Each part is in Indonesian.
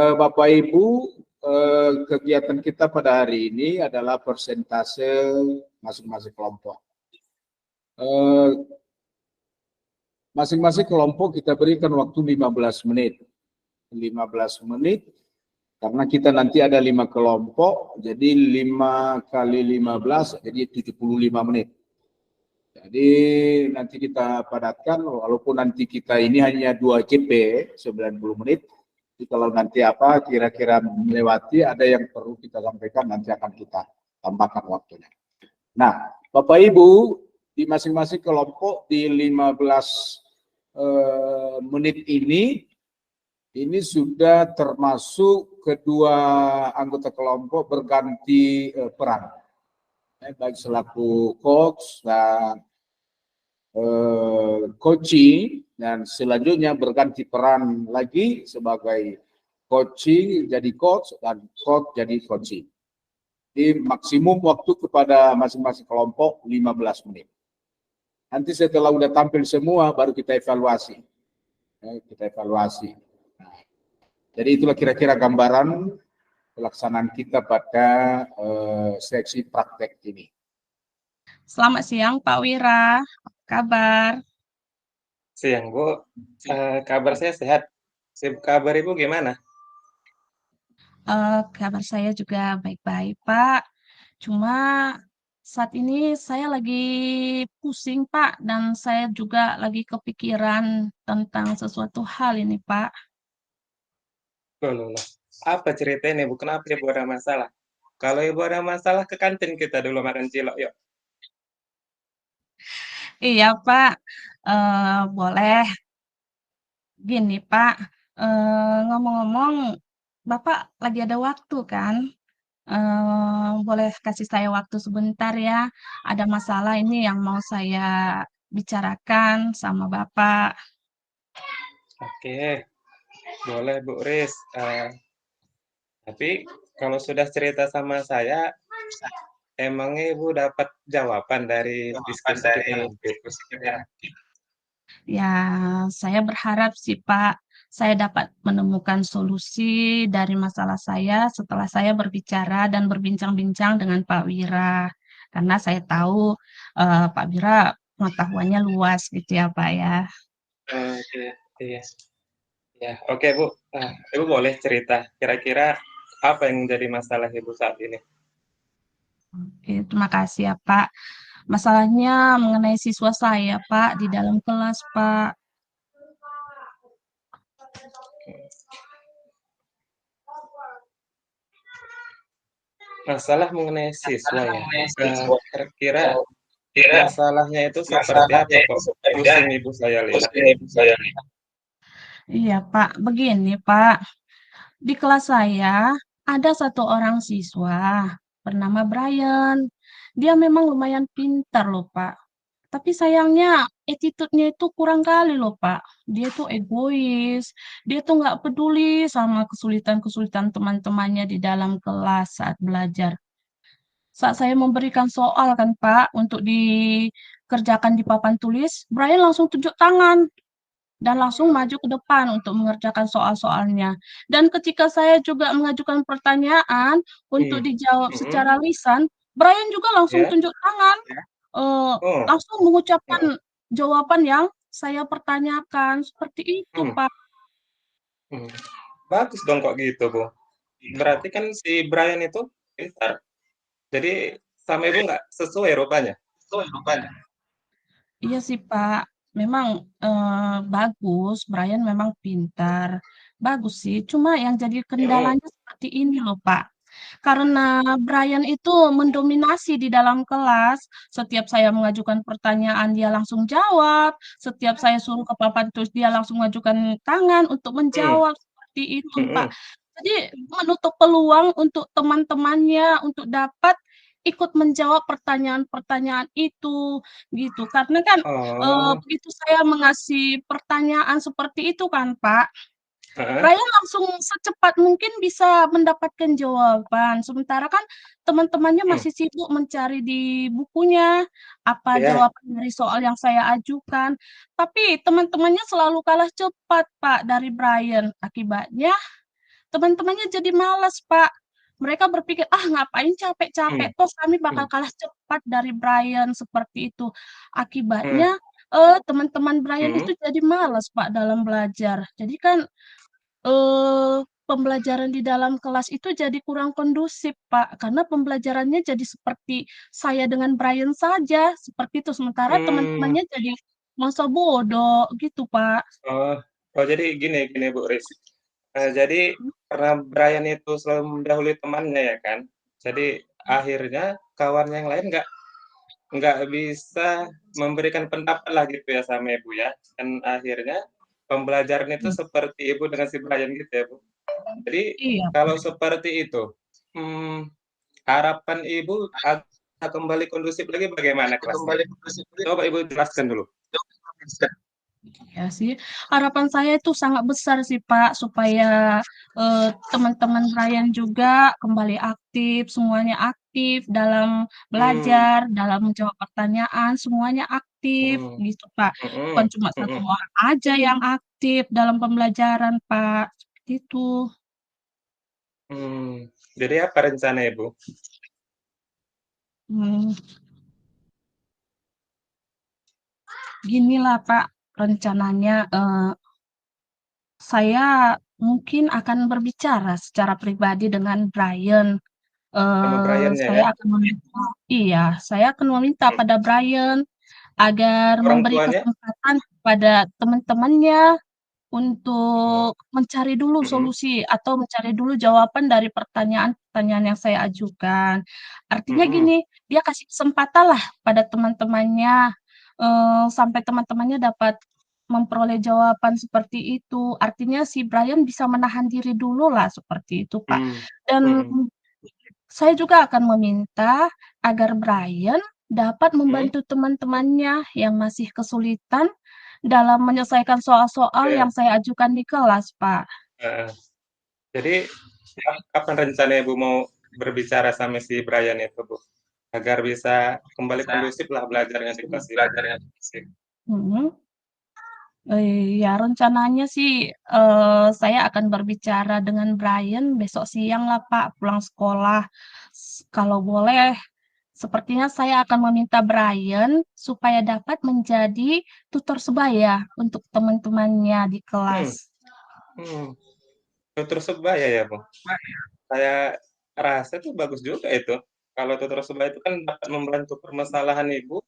Bapak Ibu, kegiatan kita pada hari ini adalah persentase masing-masing kelompok. Masing-masing kelompok kita berikan waktu 15 menit. 15 menit, karena kita nanti ada 5 kelompok, jadi 5 kali 15, jadi 75 menit. Jadi nanti kita padatkan, walaupun nanti kita ini hanya 2 JP, 90 menit, jadi kalau nanti apa kira-kira melewati, ada yang perlu kita sampaikan, nanti akan kita tambahkan waktunya. Nah, Bapak Ibu, di masing-masing kelompok di 15 menit ini sudah termasuk kedua anggota kelompok berganti peran, baik selaku coach dan coaching, dan selanjutnya berganti peran lagi sebagai coaching jadi coach dan coach jadi coaching. Jadi maksimum waktu kepada masing-masing kelompok 15 menit. Nanti setelah udah tampil semua baru kita evaluasi. Nah, jadi itulah kira-kira gambaran pelaksanaan kita pada seksi praktek ini. Selamat siang Pak Wira, apa kabar? Siang Bu, kabar saya sehat. Kabar Ibu gimana? Kabar saya juga baik-baik Pak. Cuma saat ini saya lagi pusing Pak, dan saya juga lagi kepikiran tentang sesuatu hal ini Pak. Loh. Apa ceritanya Bu? Kenapa Ibu ada masalah? Kalau Ibu ada masalah, ke kantin kita dulu makan cilok yuk. Iya Pak, boleh. Gini Pak, ngomong-ngomong, Bapak lagi ada waktu kan? Boleh kasih saya waktu sebentar ya? Ada masalah ini yang mau saya bicarakan sama Bapak. Oke, boleh Bu Riz. Tapi kalau sudah cerita sama saya, emangnya Ibu dapat jawaban dari diskusi kita nanti? Ya, saya berharap sih Pak, saya dapat menemukan solusi dari masalah saya setelah saya berbicara dan berbincang-bincang dengan Pak Wira. Karena saya tahu Pak Wira pengetahuannya luas gitu ya Pak ya. Oke, iya. Ya, oke Bu. Ibu boleh cerita. Kira-kira apa yang menjadi masalah Ibu saat ini? Oke, terima kasih ya Pak. Masalahnya mengenai siswa saya Pak di dalam kelas Pak. Masalah mengenai siswa ya. Kira-kira masalahnya itu seperti apa kok? Pusing Ibu saya lihat. Iya Pak, begini Pak. Di kelas saya ada satu orang siswa bernama Brian. Dia memang lumayan pintar loh Pak. Tapi sayangnya attitude-nya itu kurang kali loh Pak. Dia tuh egois. Dia tuh nggak peduli sama kesulitan-kesulitan teman-temannya di dalam kelas saat belajar. Saat saya memberikan soal kan Pak untuk dikerjakan di papan tulis, Brian langsung tunjuk tangan dan langsung maju ke depan untuk mengerjakan soal-soalnya. Dan ketika saya juga mengajukan pertanyaan untuk dijawab secara lisan, Brian juga langsung Ya. tunjuk tangan, Oh, langsung mengucapkan jawaban yang saya pertanyakan. Seperti itu, Pak. bagus dong kok gitu, Bu. Berarti kan si Brian itu pintar. Jadi sama Ibu nggak sesuai rupanya? Iya sih, Pak. Memang bagus, Brian memang pintar. Bagus sih, cuma yang jadi kendalanya seperti ini loh, Pak. Karena Brian itu mendominasi di dalam kelas, setiap saya mengajukan pertanyaan dia langsung jawab, setiap saya suruh ke papan tulis dia langsung mengajukan tangan untuk menjawab, seperti itu, Pak. Jadi menutup peluang untuk teman-temannya untuk dapat ikut menjawab pertanyaan-pertanyaan itu, gitu. Karena kan Oh, begitu saya mengasih pertanyaan seperti itu kan, Pak, heeh, Ryan langsung secepat mungkin bisa mendapatkan jawaban, sementara kan teman-temannya masih sibuk mencari di bukunya, apa ya. jawaban dari soal yang saya ajukan. Tapi teman-temannya selalu kalah cepat, Pak, dari Brian. Akibatnya teman-temannya jadi malas, Pak. Mereka berpikir, "Ah, ngapain capek-capek, Hmm. toh kami bakal Hmm. kalah cepat dari Brian," seperti itu. Hmm. Akibatnya, teman-teman Brian Hmm. itu jadi malas, Pak, dalam belajar. Jadi kan, pembelajaran di dalam kelas itu jadi kurang kondusif, Pak, karena pembelajarannya jadi seperti saya dengan Brian saja, seperti itu. Sementara Hmm. teman-temannya jadi masa bodoh, gitu, Pak. Oh, oh jadi gini Bu Ris. Jadi karena Brian itu selalu mendahului temannya ya kan. Jadi akhirnya kawan yang lain nggak bisa memberikan pendapat lah gitu ya sama Ibu ya. Dan akhirnya pembelajaran itu Mhm. seperti Ibu dengan si Brian gitu ya Bu. Jadi Iya, kalau Pak. seperti itu, hmm, harapan Ibu agar kembali kondusif lagi bagaimana kelasnya? Coba Ibu jelaskan dulu. Iya sih, harapan saya itu sangat besar sih Pak, supaya teman-teman Brian juga kembali aktif, semuanya aktif dalam Hmm. belajar, dalam menjawab pertanyaan, semuanya aktif Hmm. gitu Pak. Bukan Hmm. cuma satu Hmm. orang aja yang aktif dalam pembelajaran Pak, seperti itu. Hmm. Jadi apa rencana Ibu? Hmm, ginilah Pak, rencananya saya mungkin akan berbicara secara pribadi dengan Brian. Sama Brian-nya ya? Saya akan meminta Hmm. pada Brian agar Orang memberi tuanya? kesempatan kepada teman-temannya Oh. untuk mencari dulu Mhm. solusi atau mencari dulu jawaban dari pertanyaan-pertanyaan yang saya ajukan. Artinya Mhm. gini, dia kasih kesempatan lah pada teman-temannya, sampai teman-temannya dapat memperoleh jawaban seperti itu. Artinya si Brian bisa menahan diri dulu lah, seperti itu, Pak. Mmm. Dan Mhm. saya juga akan meminta agar Brian dapat Mhm. membantu teman-temannya yang masih kesulitan dalam menyelesaikan soal-soal yang Iya, saya ajukan di kelas, Pak. heeh. Jadi kapan rencana Ibu mau berbicara sama si Brian itu, Bu? Agar bisa kembali kondusif lah belajarnya di kelas Ibu. Mhm. Ya rencananya sih, saya akan berbicara dengan Brian besok siang lah, Pak, pulang sekolah. Kalau boleh, sepertinya saya akan meminta Brian supaya dapat menjadi tutor sebaya untuk teman-temannya di kelas. Hmm. Hmm. Tutur sebaya ya, Bu? Saya rasa itu bagus juga itu. Kalau tutur sebaya itu kan dapat membantu permasalahan Ibu,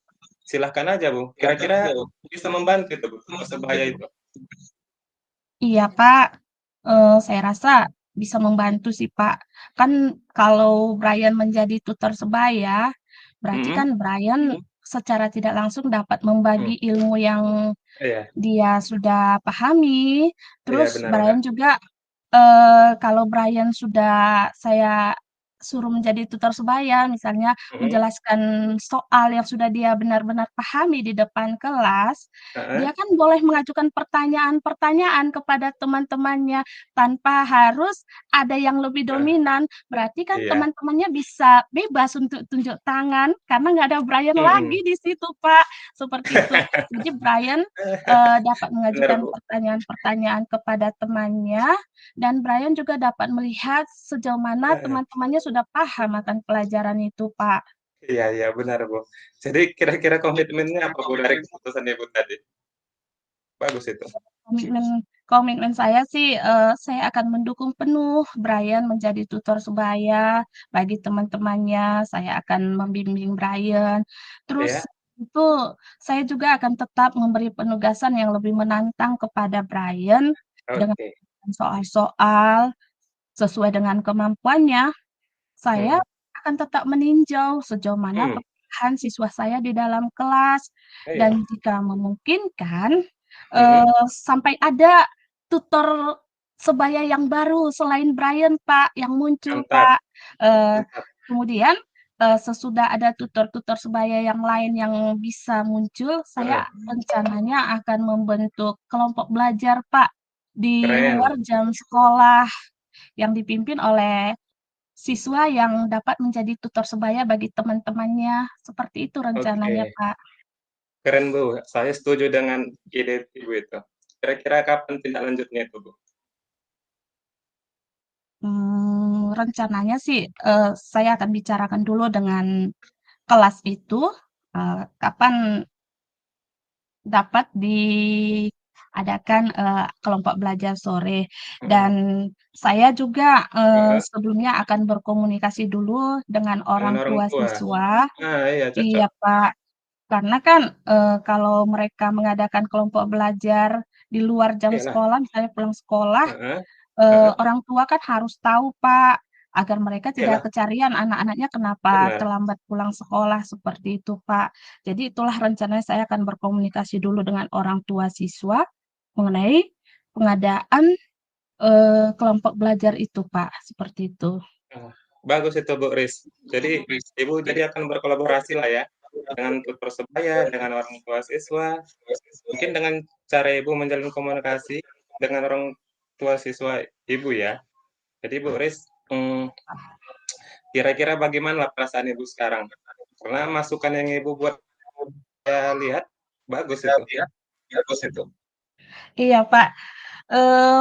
silahkan aja, Bu. Kira-kira bisa membantu itu, Bu, tutur sebaya itu? Iya, Pak, saya rasa bisa membantu sih, Pak. Kan kalau Brian menjadi tutor sebaya, berarti Mhm. kan Brian secara tidak langsung dapat Hmm. membagi ilmu yang Iya, dia sudah pahami, iya terus benar-benar. Brian juga, kalau Brian sudah saya suruh menjadi tutor sebaya, misalnya Mhm. menjelaskan soal yang sudah dia benar-benar pahami di depan kelas, Heeh. dia kan boleh mengajukan pertanyaan-pertanyaan kepada teman-temannya tanpa harus ada yang lebih Heeh. dominan. Berarti kan Iya. teman-temannya bisa bebas untuk tunjuk tangan karena nggak ada Brian Mhm. lagi di situ, Pak, seperti itu. Jadi Brian dapat Bener, mengajukan Bu. pertanyaan-pertanyaan kepada temannya, dan Brian juga dapat melihat sejauh mana Heeh. teman-temannya sudah paham akan pelajaran itu, Pak. Iya iya, benar, Bu. Jadi kira-kira komitmennya apa, Bu, dari keputusan Ibu tadi? Bagus itu. Komitmen komitmen saya sih, saya akan mendukung penuh Brian menjadi tutor sebaya bagi teman-temannya, saya akan membimbing Brian. Terus Iya? itu saya juga akan tetap memberi penugasan yang lebih menantang kepada Brian dengan Oke. soal-soal sesuai dengan kemampuannya. Saya Mhm. akan tetap meninjau sejauh mana Mmm. perkembangan siswa saya di dalam kelas Iya. dan jika memungkinkan, Mhm. sampai ada tutor sebaya yang baru selain Brian, Pak, yang muncul, Mantap Pak. mantap. Kemudian, sesudah ada tutor-tutor sebaya yang lain yang bisa muncul, Heeh. saya rencananya akan membentuk kelompok belajar, Pak, di Keren. luar jam sekolah yang dipimpin oleh siswa yang dapat menjadi tutor sebaya bagi teman-temannya, seperti itu rencananya, Oke. Pak. Keren, Bu. Saya setuju dengan ide Ibu itu. Kira-kira kapan tindak lanjutnya itu, Bu? rencananya sih, saya akan bicarakan dulu dengan kelas itu, kapan dapat diadakan, kelompok belajar sore. Dan Mhm. saya juga, Heeh, sebelumnya akan berkomunikasi dulu dengan dengan orang orang tua tua. siswa. Iya cocok. Iya, Pak. Karena kan, kalau mereka mengadakan kelompok belajar di luar jam Iyalah. sekolah, misalnya pulang sekolah, Heeh, heeh, orang tua kan harus tahu, Pak, agar mereka tidak iyalah, kecarian anak-anaknya kenapa benar. terlambat pulang sekolah, seperti itu, Pak. Jadi itulah rencananya saya akan berkomunikasi dulu dengan orang tua siswa mengenai pengadaan, kelompok belajar itu, Pak, seperti itu. Oh, bagus itu Bu Ris. Jadi Ibu jadi akan berkolaborasi lah ya dengan tutor sebaya, dengan orang tua siswa, mungkin dengan cara Ibu menjalin komunikasi dengan orang tua siswa Ibu ya. Jadi Bu Ris, kira-kira bagaimana perasaan Ibu sekarang? Karena masukan yang Ibu buat saya lihat bagus itu. Iya, Pak.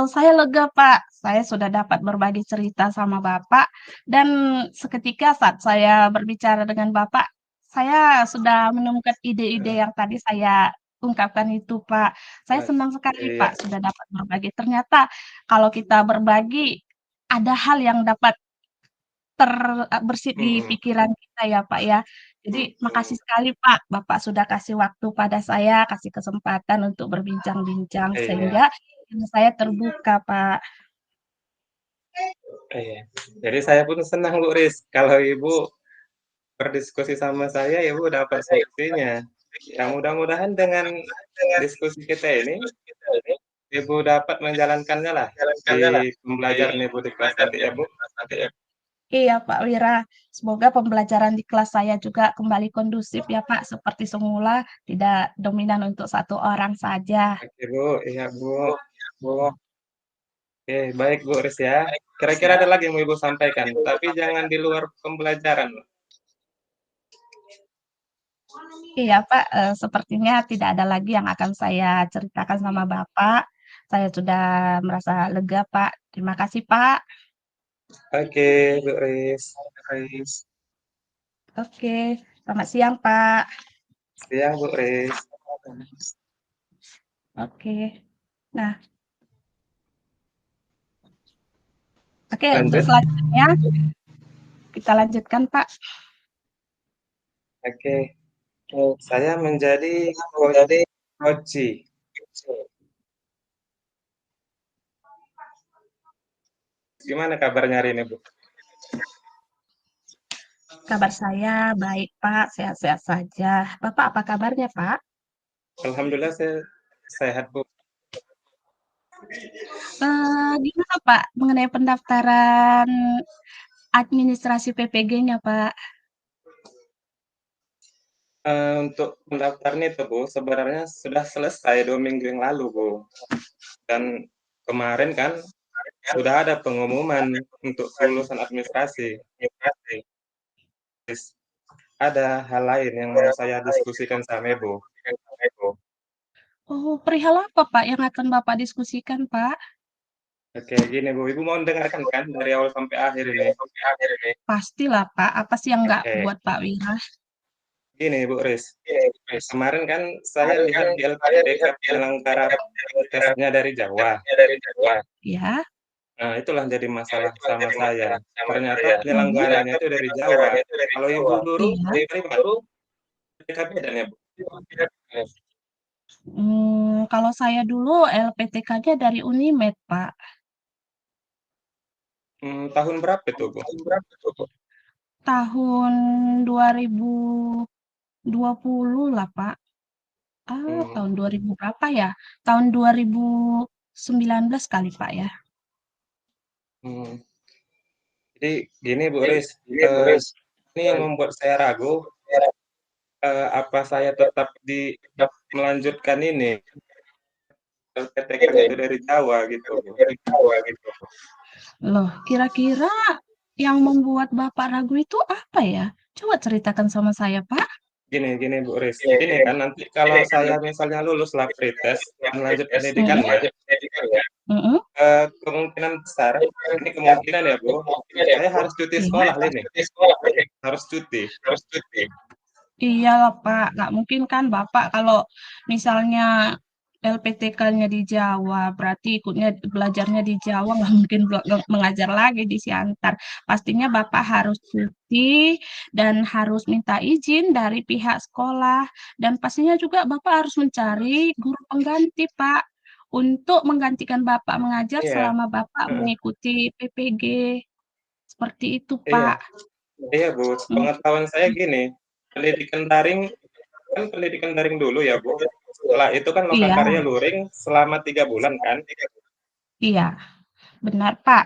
Saya lega, Pak. Saya sudah dapat berbagi cerita sama Bapak, dan seketika saat saya berbicara dengan Bapak, saya sudah menemukan ide-ide yang tadi saya ungkapkan itu, Pak. Saya Nah, senang sekali, iya, Pak, sudah dapat berbagi. Ternyata kalau kita berbagi, ada hal yang dapat bersit di mhm, pikiran kita ya, Pak, ya. Jadi mhm, makasih sekali, Pak, Bapak sudah kasih waktu pada saya, kasih kesempatan untuk berbincang-bincang iya, sehingga ilmu saya terbuka, Pak. iya. Jadi saya pun senang Bu Ris, kalau Ibu berdiskusi sama saya, Ibu dapat solusinya. Ya mudah-mudahan dengan diskusi kita ini, Ibu dapat menjalankannya lah di pembelajaran Ibu di kelas nanti ya Bu. Iya, Pak Wira. Semoga pembelajaran di kelas saya juga kembali kondusif ya, Pak, seperti semula, tidak dominan untuk satu orang saja. Oke Bu, iya Bu. Oke, baik Bu Ris ya. Kira-kira ada lagi yang mau Ibu sampaikan, tapi jangan di luar pembelajaran. Iya, Pak, sepertinya tidak ada lagi yang akan saya ceritakan sama Bapak. Saya sudah merasa lega, Pak. Terima kasih, Pak. Oke Bu Ris. Oke, selamat siang, Pak. Siang Bu Ris. Oke. Nah, oke, untuk Lanjut. selanjutnya kita lanjutkan, Pak. Oke, saya menjadi Koci. Gimana kabarnya hari ini Bu? Kabar saya baik, Pak. Sehat-sehat saja. Bapak apa kabarnya, Pak? Alhamdulillah saya sehat Bu. Gimana, Pak, mengenai pendaftaran administrasi PPG-nya, Pak? Untuk pendaftaran itu Bu, sebenarnya sudah selesai 2 minggu yang lalu Bu. Dan kemarin kan sudah ada pengumuman untuk kelulusan administrasi. Terus ada hal lain yang mau saya diskusikan sama Ibu. Oh, perihal apa, Pak, yang akan Bapak diskusikan, Pak? Oke, gini Bu, Ibu mau dengarkan kan dari awal sampai akhir ini? Pastilah, Pak. Apa sih yang nggak Oke, buat Pak Wira? gini Bu Riz, kemarin kan saya lihat di LPTK penyelenggara tesnya dari Jawa. Ya? Nah, itulah jadi masalah sama saya. Ternyata penyelenggaranya itu dari Jawa. Kalau Ibu guru Iya. dari mana? PTK beda nih Bu. Kalau saya dulu LPTK-nya dari Unimed, Pak. Tahun berapa itu Bu? Tahun 2020 lah, Pak. Hmm, Tahun 2000 berapa ya? Tahun 2019 kali, Pak, ya? hmm. Jadi gini Bu Riz, ini yang membuat saya ragu, apa saya tetap melanjutkan ini LPTK-nya itu dari Jawa gitu Bu. Loh, kira-kira yang membuat Bapak ragu itu apa ya? Coba ceritakan sama saya, Pak. gini Bu Riz, ini kan nanti kalau saya misalnya lulus lah pretest dan lanjut pendidikannya, Mm-mm. kemungkinan besar, ini kemungkinan ya Bu, saya harus cuti Iya. sekolah ini, harus cuti. Iya lah Pak, nggak mungkin kan Bapak kalau misalnya LPTK-nya di Jawa, berarti ikutnya belajarnya di Jawa, nggak mungkin mengajar lagi di Siantar. Pastinya Bapak harus cuti dan harus minta izin dari pihak sekolah. Dan pastinya juga Bapak harus mencari guru pengganti Pak, untuk menggantikan Bapak mengajar Iya, selama Bapak heeh, mengikuti PPG. Seperti itu iya, Pak. iya Bu, Mm, pengetahuan saya gini, pendidikan daring kan pendidikan daring dulu ya Bu, setelah itu kan Iya, lokakarya luring selama 3 bulan kan? iya. Benar, Pak.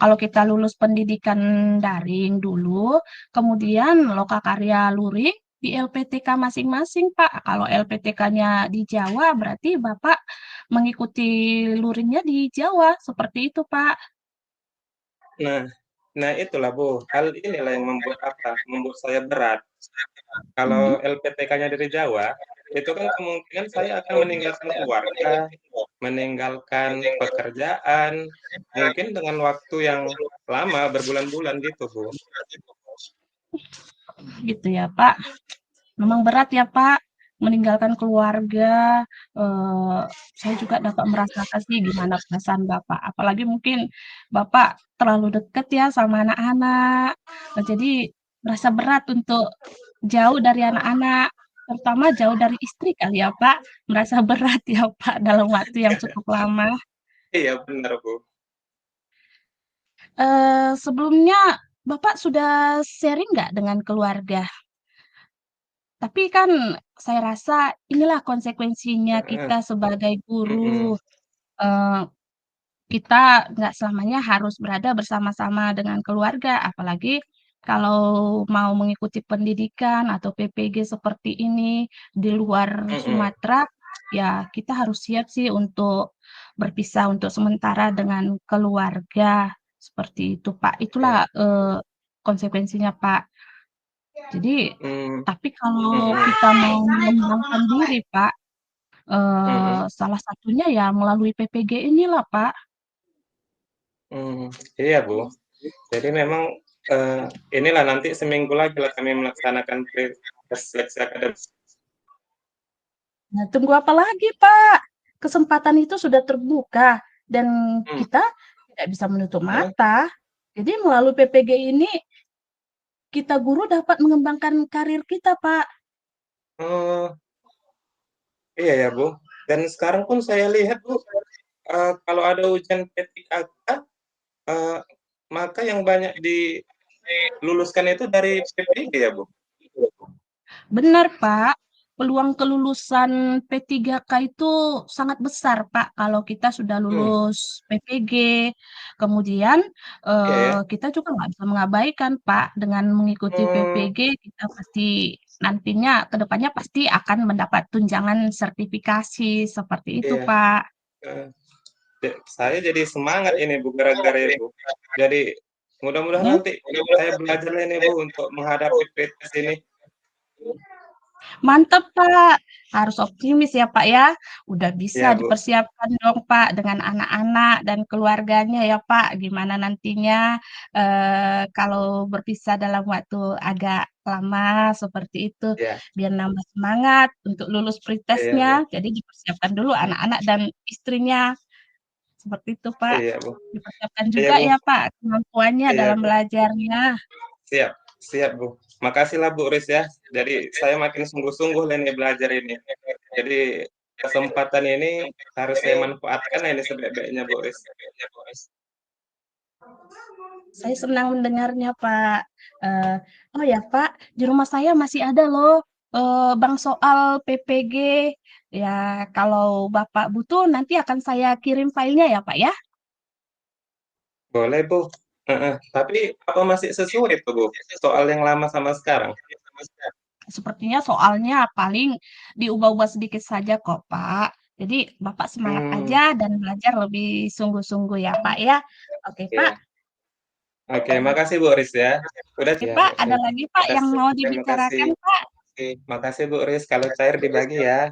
Kalau kita lulus pendidikan daring dulu, kemudian lokakarya luring di LPTK masing-masing, Pak. Kalau LPTK-nya di Jawa, berarti Bapak mengikuti luringnya di Jawa. Seperti itu, Pak. Nah nah itulah Bu, hal inilah yang membuat saya berat. Kalau Hmm. LPTK-nya dari Jawa, itu kan kemungkinan saya akan meninggalkan keluarga, meninggalkan pekerjaan, mungkin dengan waktu yang lama, berbulan-bulan gitu, Bu. Gitu ya, Pak. Memang berat ya, Pak, meninggalkan keluarga. Eh, saya juga dapat merasakan sih gimana perasaan Bapak. Apalagi mungkin Bapak terlalu dekat ya sama anak-anak. Jadi merasa berat untuk jauh dari anak-anak, terutama jauh dari istri kali ya, Pak. Merasa berat ya, Pak, dalam waktu yang cukup lama. Iya, benar, Bu. Sebelumnya Bapak sudah sharing nggak dengan keluarga? Tapi kan saya rasa inilah konsekuensinya Heeh, kita sebagai guru. mhm, Eee, kita nggak selamanya harus berada bersama-sama dengan keluarga, apalagi kalau mau mengikuti pendidikan atau PPG seperti ini di luar mhm, Sumatera, ya kita harus siap sih untuk berpisah untuk sementara dengan keluarga, seperti itu, Pak. Itulah, iya, konsekuensinya, Pak. Jadi mmm, tapi kalau mhm, kita mau mengembangkan diri, Pak, mhm, salah satunya ya melalui PPG inilah, Pak. mmm, iya, Bu. Jadi memang, eee, inilah nanti seminggu lagi lah kami melaksanakan seleksi akademik. Nah, tunggu apa lagi, Pak? Kesempatan itu sudah terbuka dan Mmm, kita tidak bisa menutup heeh, mata. Jadi melalui PPG ini kita guru dapat mengembangkan karir kita, Pak. oh, iya ya, Bu. Dan sekarang pun saya lihat, Bu, kalau ada ujian PTKK, eee, maka yang banyak diluluskan itu dari PPG ya, Bu? Benar, Pak. Peluang kelulusan P3K itu sangat besar, Pak, kalau kita sudah Mmm, lulus PPG. Kemudian, iya ya. kita juga nggak bisa mengabaikan, Pak, dengan mengikuti Oh, PPG kita pasti nantinya ke depannya pasti akan mendapat tunjangan sertifikasi, seperti itu, iya, Pak. heeh. Saya jadi semangat ini, Bu, gara-gara itu. Jadi mudah-mudahan Mhm. nanti saya belajar ini, Bu, untuk menghadapi PTS ini. Mantap, Pak. Harus optimis ya, Pak, ya. Udah bisa Iya, Bu. dipersiapkan dong, Pak, dengan anak-anak dan keluarganya ya, Pak. Gimana nantinya kalau berpisah dalam waktu agak lama seperti itu, Iya, biar nambah semangat untuk lulus iya, Bu. pretesnya. Jadi dipersiapkan dulu anak-anak dan istrinya. Seperti itu, Pak. Iya, Bu. Dipersiapkan Iya, juga Bu. ya, Pak, kemampuannya Iya, dalam Bu. belajarnya. Siap, siap, Bu. Makasihlah, Bu Riz, ya. Jadi saya makin sungguh-sungguh ini belajar ini. Jadi kesempatan ini harus saya manfaatkan ini sebaik-baiknya, Bu Riz. Saya senang mendengarnya, Pak. Eee, oh ya, Pak, di rumah saya masih ada loh, bank soal PPG. Ya, kalau Bapak butuh nanti akan saya kirim filenya ya, Pak, ya. Boleh, Bu. Heeh. Tapi apa masih sesuai tuh, Bu? Soal yang lama sama sekarang? Sepertinya soalnya paling diubah-ubah sedikit saja kok, Pak. Jadi Bapak semangat Hmm, aja dan belajar lebih sungguh-sungguh ya, Pak, ya. Oke, Pak. ya. Oke, makasih Bu Riz ya. Udah Oke, ya, Pak, oke. ada lagi, Pak, yang Makasih. mau Terima kasih. dibicarakan, Pak? Oke, makasih Bu Riz. Kalau cair dibagi ya.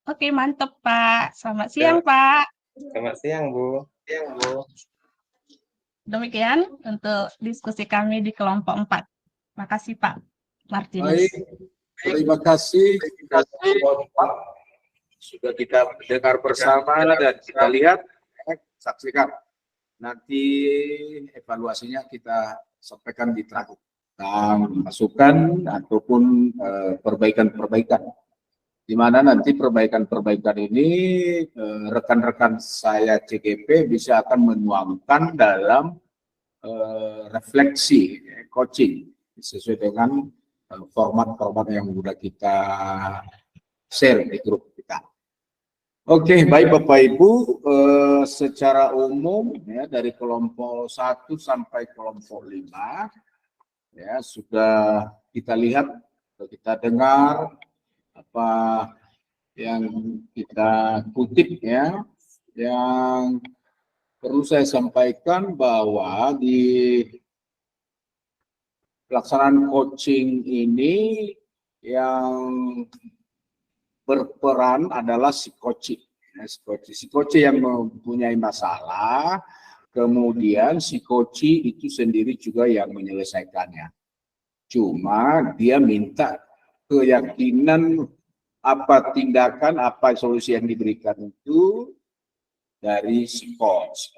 Oke, mantep, Pak. Selamat siang, Ya, Pak. selamat siang Bu. Demikian untuk diskusi kami di kelompok 4. Makasih, Pak Martinus. Baik, terima kasih sudah kita dengar bersama dan kita lihat, saksikan. Nanti evaluasinya kita sampaikan di terakhir. Masukan ataupun perbaikan-perbaikan. Di mana nanti perbaikan-perbaikan ini rekan-rekan saya CGP bisa akan menuangkan dalam refleksi coaching sesuai dengan format-format yang sudah kita share di grup kita. Oke, baik Bapak Ibu, secara umum ya dari kelompok 1 sampai kelompok 5 ya sudah kita lihat, kita dengar apa yang kita kutip ya, yang perlu saya sampaikan bahwa di pelaksanaan coaching ini yang berperan adalah si coach yang mempunyai masalah, kemudian si coach itu sendiri juga yang menyelesaikannya. Cuma dia minta keyakinan apa tindakan, apa solusi yang diberikan itu dari si coach.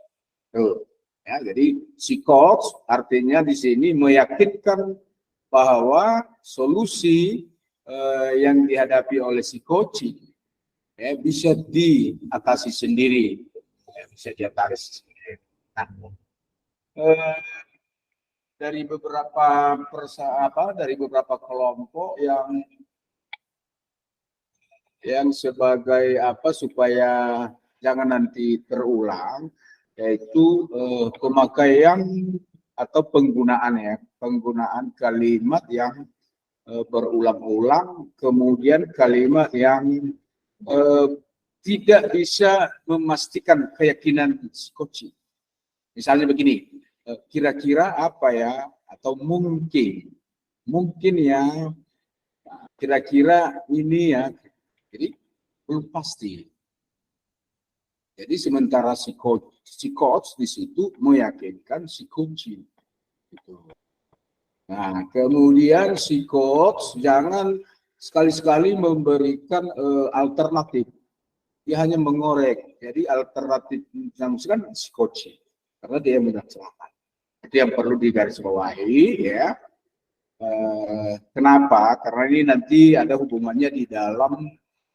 Tuh. Ya, jadi si coach artinya di sini meyakinkan bahwa solusi yang dihadapi oleh si coach ya, bisa diatasi sendiri, ya, bisa diatasi sendiri. Nah, dari beberapa dari beberapa kelompok yang sebagai apa supaya jangan nanti terulang, yaitu pemakaian atau penggunaan kalimat yang berulang-ulang, kemudian kalimat yang tidak bisa memastikan keyakinan si coach. Misalnya begini, kira-kira apa ya, atau mungkin ya, kira-kira ini ya, jadi belum pasti. Jadi sementara si coach di situ meyakinkan si coach. Gitu. Nah, kemudian si coach jangan sekali-sekali memberikan alternatif. Dia hanya mengorek. Jadi alternatif yang kan si coach, karena dia yang menyelesaikan. Itu yang perlu digarisbawahi ya. Kenapa? Karena ini nanti ada hubungannya di dalam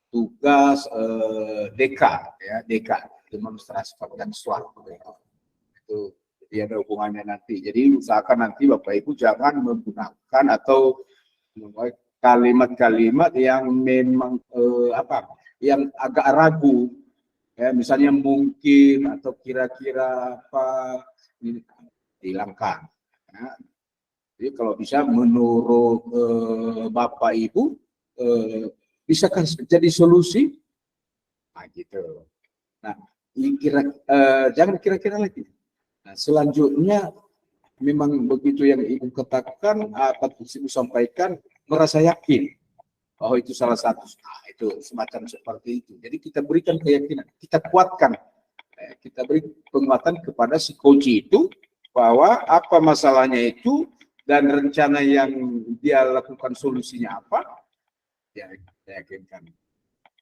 tugas DK ya, demonstrasi kontekstual itu. Jadi ada hubungannya nanti. Jadi usahakan nanti Bapak Ibu jangan menggunakan atau kalimat-kalimat yang memang yang agak ragu ya, misalnya mungkin atau kira-kira apa, hilangkan ya. Jadi kalau bisa menurut Bapak Ibu bisakah jadi solusi? Nah gitu. Nah, jangan kira-kira lagi. Nah, selanjutnya memang begitu yang Ibu katakan, apa Ibu sampaikan, merasa yakin bahwa itu salah satu. Nah, itu semacam seperti itu. Jadi kita berikan keyakinan, kita kuatkan, kita beri penguatan kepada si coach itu bahwa apa masalahnya itu dan rencana yang dia lakukan solusinya apa, ya kita yakinkan.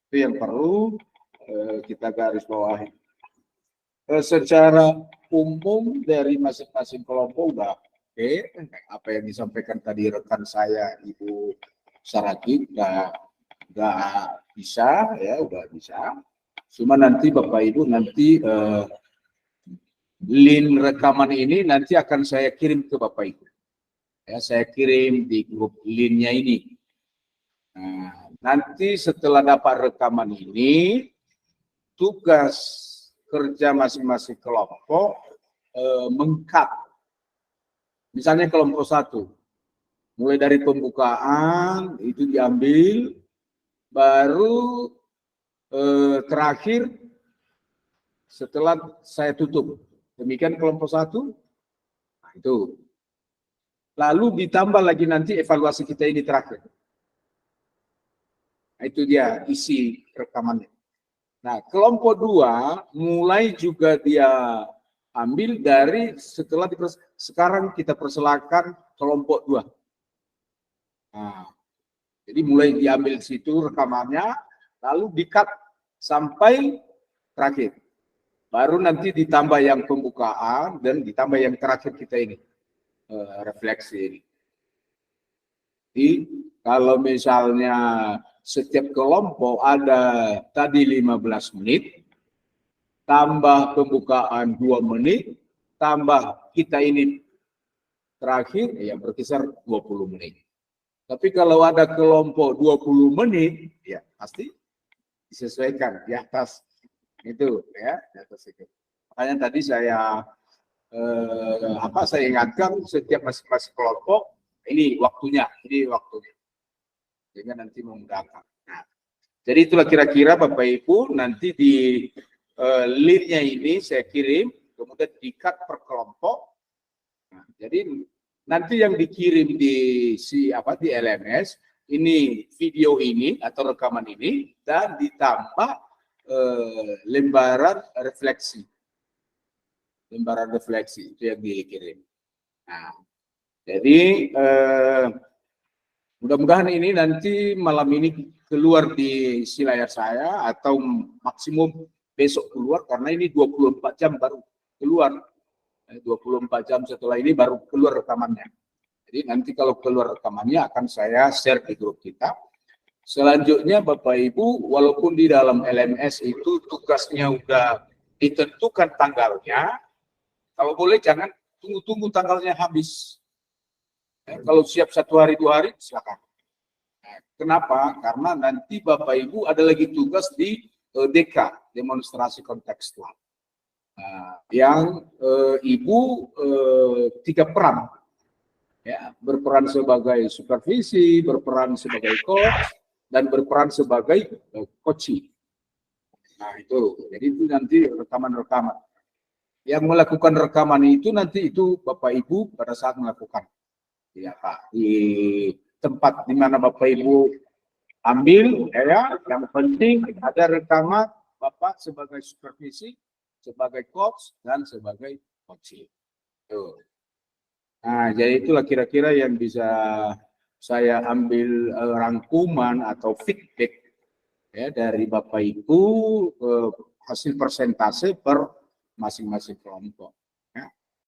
Itu yang perlu kita garis bawahi. Secara umum dari masing-masing kelompok udah oke. Apa yang disampaikan tadi rekan saya Ibu Saragi udah bisa ya, udah bisa. Cuma nanti Bapak Ibu nanti link rekaman ini nanti akan saya kirim ke Bapak Ibu. Ya, saya kirim di grup linknya ini. Nah, nanti setelah dapat rekaman ini, tugas kerja masing-masing kelompok mengkat. Misalnya kelompok 1, mulai dari pembukaan itu diambil, baru terakhir setelah saya tutup. Demikian kelompok 1. Nah, itu. Lalu ditambah lagi nanti evaluasi kita ini terakhir. itu dia isi rekamannya. Nah, kelompok 2 mulai juga dia ambil dari setelah sekarang kita persilakan kelompok 2. Nah, jadi mulai diambil situ rekamannya, lalu di-cut sampai terakhir. Baru nanti ditambah yang pembukaan dan ditambah yang terakhir kita ini, refleksi ini. Jadi kalau misalnya setiap kelompok ada tadi 15 menit, tambah pembukaan 2 menit, tambah kita ini terakhir, ya berkisar 20 menit. Tapi kalau ada kelompok 20 menit, ya pasti disesuaikan di atas itu, ya, di atas itu. Makanya tadi saya saya ingatkan setiap masing-masing kelompok ini waktunya, sehingga nanti memudahkan. Nah, jadi itulah kira-kira Bapak Ibu nanti di linknya ini saya kirim, kemudian di-cut per kelompok. Nah, jadi nanti yang dikirim di di LMS ini video ini atau rekaman ini dan ditambah lembaran refleksi itu yang dikirim. Nah, jadi mudah-mudahan ini nanti malam ini keluar di layar saya atau maksimum besok keluar, karena ini 24 jam baru keluar. 24 jam setelah ini baru keluar rekamannya. Jadi nanti kalau keluar rekamannya akan saya share di grup kita. Selanjutnya Bapak Ibu, walaupun di dalam LMS itu tugasnya udah ditentukan tanggalnya, kalau boleh jangan tunggu-tunggu tanggalnya habis. Kalau siap 1 hari 2 hari silakan. Nah, kenapa? Karena nanti Bapak Ibu ada lagi tugas di DK, demonstrasi kontekstual. Nah, yang Ibu 3 peran, ya, berperan sebagai supervisi, berperan sebagai coach, dan berperan sebagai coaching. Nah itu, jadi itu nanti rekaman-rekaman. Yang melakukan rekaman itu nanti itu Bapak Ibu pada saat melakukan, ya Pak, di tempat di mana Bapak Ibu ambil, ya, yang penting ada rekaman Bapak sebagai supervisi, sebagai coach, dan sebagai coaching. Tuh. Nah, jadi itulah kira-kira yang bisa saya ambil rangkuman atau feedback, ya, dari Bapak Ibu hasil persentase per masing-masing kelompok.